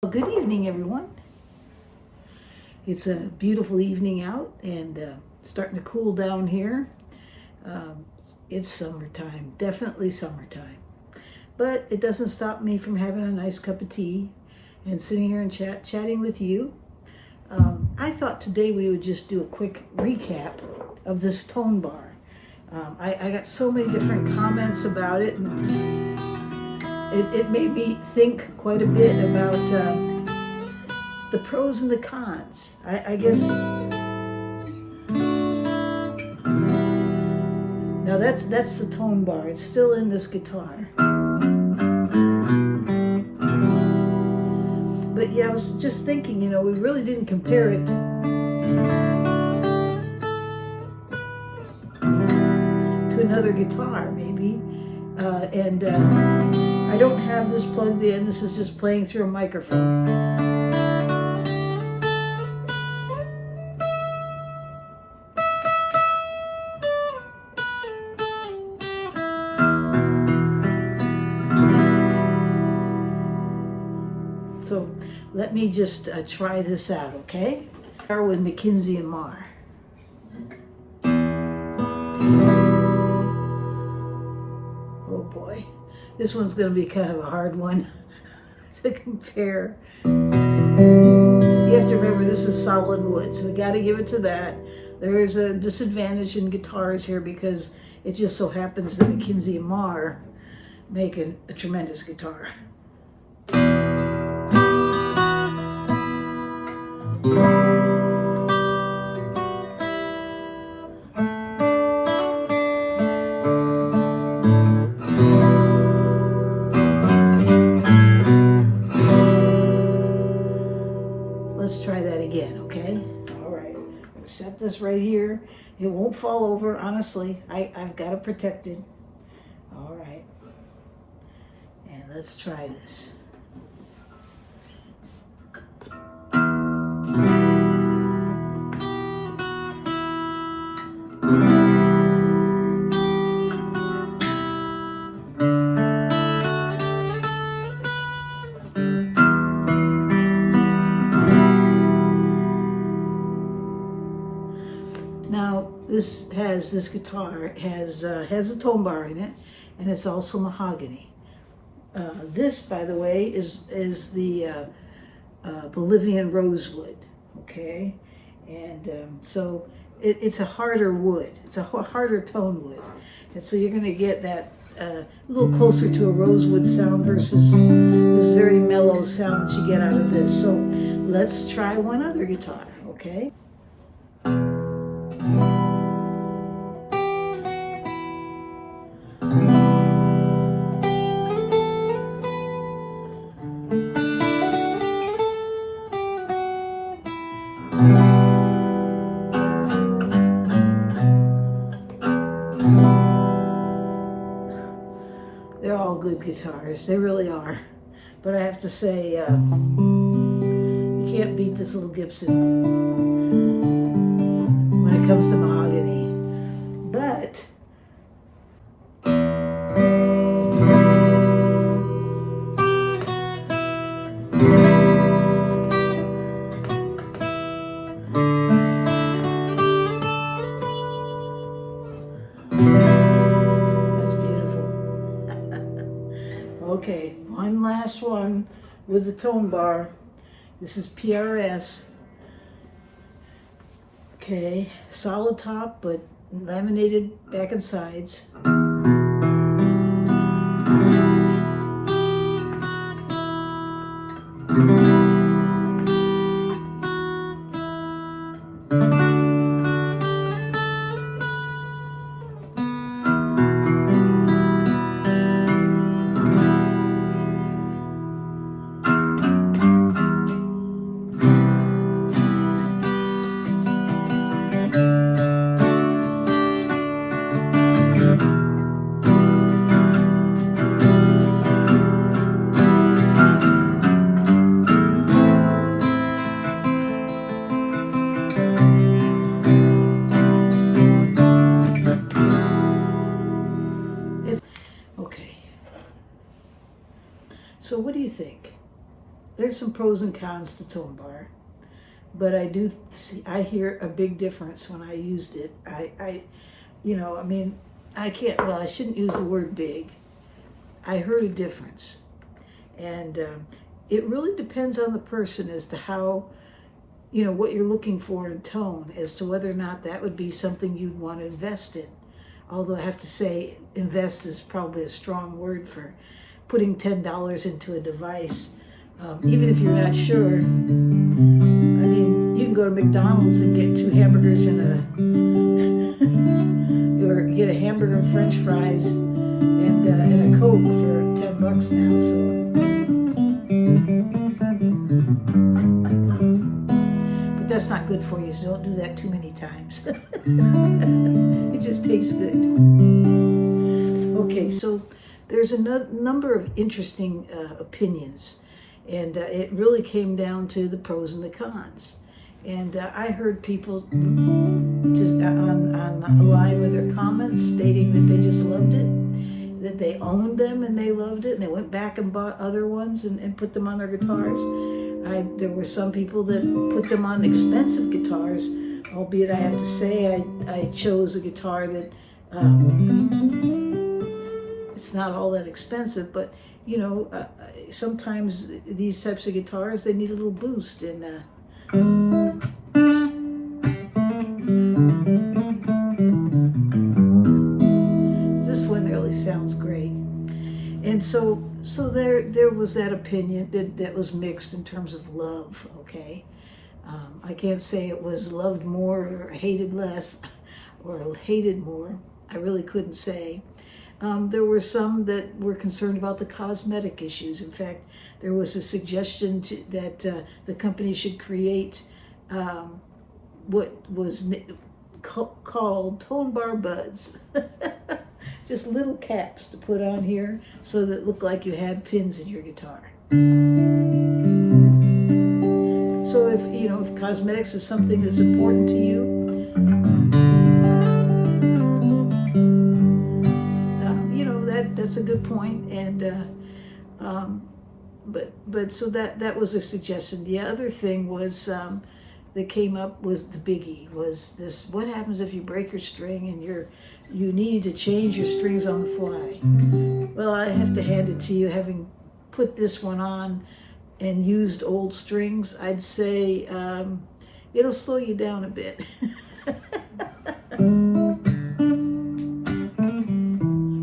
Good evening, everyone. It's a beautiful evening out and starting to cool down here. It's summertime, definitely summertime. But it doesn't stop me from having a nice cup of tea and sitting here and chatting with you. I thought today we would just do a quick recap of this ToneBar. I got so many different comments about it, and it made me think quite a bit about the pros and the cons. I guess now that's the ToneBar. It's still in this guitar. But yeah, I was just thinking, we really didn't compare it to another guitar, maybe. I don't have this plugged in. This is just playing through a microphone. So let me just try this out, okay? With MacKenzie and Marr. Oh boy, this one's going to be kind of a hard one to compare. You have to remember this is solid wood, so we got to give it to that. There's a disadvantage in guitars here because it just so happens that MacKenzie and Marr make a tremendous guitar. Let's try that again, okay? All right, I'm gonna set this right here. It won't fall over, honestly. I've got it protected. All right, and let's try this. Now, this guitar has a ToneBar in it, and it's also mahogany. This, by the way, is the Bolivian rosewood, okay? And so it's a harder wood. It's a harder tone wood. And so you're going to get that a little closer to a rosewood sound versus this very mellow sound that you get out of this. So let's try one other guitar, okay? They're all good guitars, they really are. But I have to say, you can't beat this little Gibson when it comes to mahogany. But okay, one last one with the ToneBar. This is PRS. Okay, solid top, but laminated back and sides. some pros and cons to ToneBar, but I hear a big difference when I used it. I shouldn't use the word big. I heard a difference. And it really depends on the person as to how, what you're looking for in tone, as to whether or not that would be something you'd want to invest in. Although I have to say, invest is probably a strong word for putting $10 into a device. Even if you're not sure, you can go to McDonald's and get 2 hamburgers or get a hamburger and French fries and a Coke for $10 now. But that's not good for you, so don't do that too many times. It just tastes good. Okay, so there's a number of interesting opinions, and it really came down to the pros and the cons. And I heard people just on line with their comments stating that they just loved it, that they owned them and they loved it, and they went back and bought other ones and put them on their guitars. There were some people that put them on expensive guitars, albeit I have to say I chose a guitar that it's not all that expensive, but sometimes these types of guitars, they need a little boost, and this one really sounds great. And so there was that opinion that was mixed in terms of love. Okay, I can't say it was loved more or hated less or hated more. I really couldn't say. There were some that were concerned about the cosmetic issues. In fact, there was a suggestion that the company should create what was called ToneBar buds. Just little caps to put on here so that it looked like you had pins in your guitar. So if cosmetics is something that's important to you, that's a good point. And but so that was a suggestion. The other thing was that came up was the biggie, was this: what happens if you break your string and you need to change your strings on the fly? Well, I have to hand it to you, having put this one on and used old strings, I'd say it'll slow you down a bit.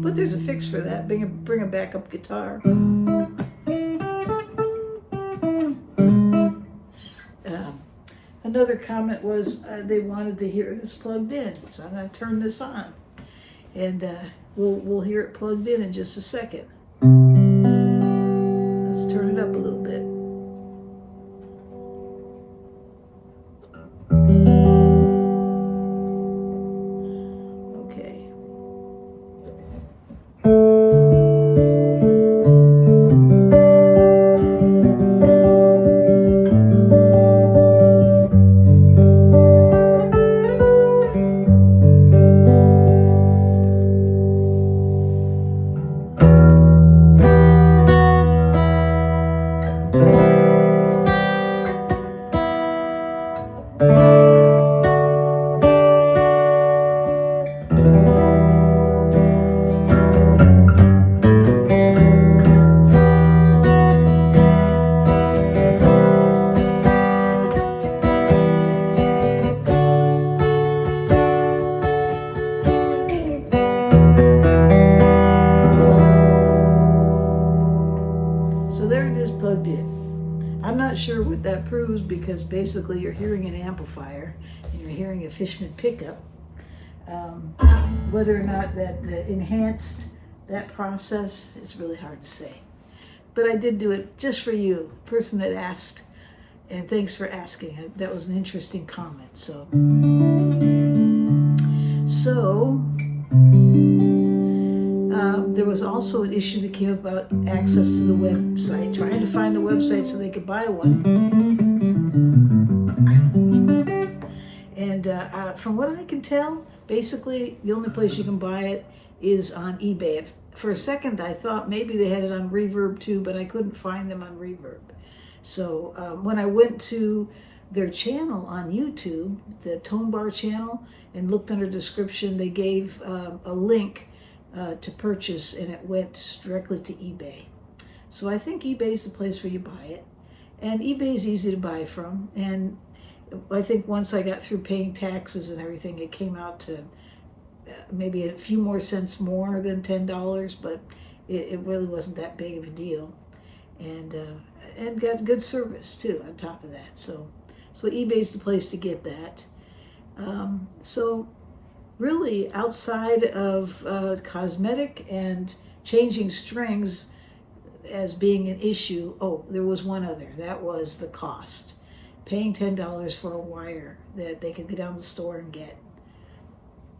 But there's a fix for that. Bring a backup guitar. Another comment was they wanted to hear this plugged in, so I'm going to turn this on, and we'll hear it plugged in just a second. Let's turn it up a little bit. Okay. Plugged in. I'm not sure what that proves, because basically you're hearing an amplifier and you're hearing a Fishman pickup. Whether or not that enhanced that process, it's really hard to say. But I did do it just for you, person that asked, and thanks for asking. That was an interesting comment. So there was also an issue that came about access to the website, trying to find the website so they could buy one. And from what I can tell, basically the only place you can buy it is on eBay. For a second I thought maybe they had it on Reverb too, but I couldn't find them on Reverb. So when I went to their channel on YouTube, the ToneBar channel, and looked under description, they gave a link to purchase, and it went directly to eBay. So I think eBay's the place where you buy it. And eBay's easy to buy from. And I think once I got through paying taxes and everything, it came out to maybe a few more cents more than $10, but it really wasn't that big of a deal. And got good service too on top of that. So eBay's the place to get that. So really, outside of cosmetic and changing strings as being an issue, there was one other. That was the cost. Paying $10 for a wire that they could go down to the store and get.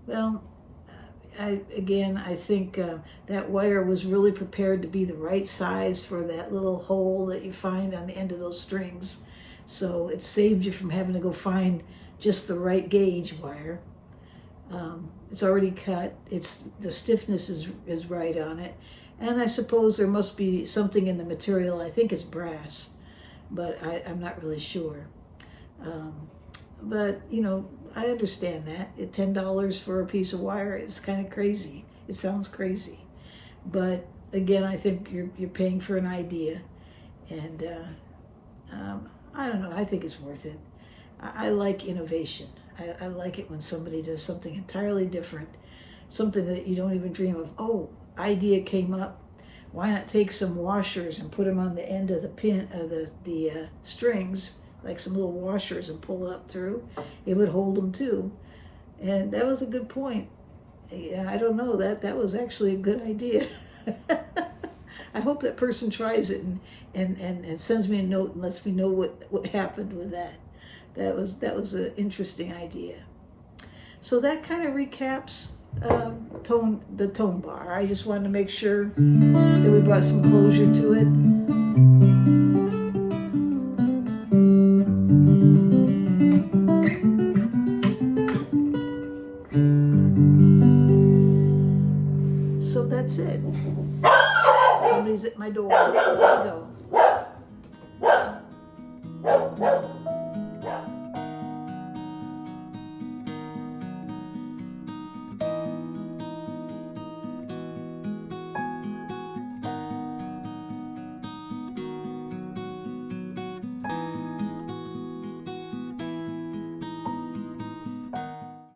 Well, I think that wire was really prepared to be the right size for that little hole that you find on the end of those strings. So it saved you from having to go find just the right gauge wire. It's already cut. The stiffness is right on it. And I suppose there must be something in the material. I think it's brass, but I'm not really sure. But, I understand that. $10 for a piece of wire is kind of crazy. It sounds crazy. But again, I think you're paying for an idea. And I don't know. I think it's worth it. I like innovation. I like it when somebody does something entirely different, something that you don't even dream of. Idea came up. Why not take some washers and put them on the end of the pin of the strings, like some little washers, and pull it up through? It would hold them too. And that was a good point. Yeah, I don't know, that was actually a good idea. I hope that person tries it and sends me a note and lets me know what happened with that. That was an interesting idea. So that kind of recaps the ToneBar. I just wanted to make sure that we brought some closure to it. So that's it. Somebody's at my door. There we go.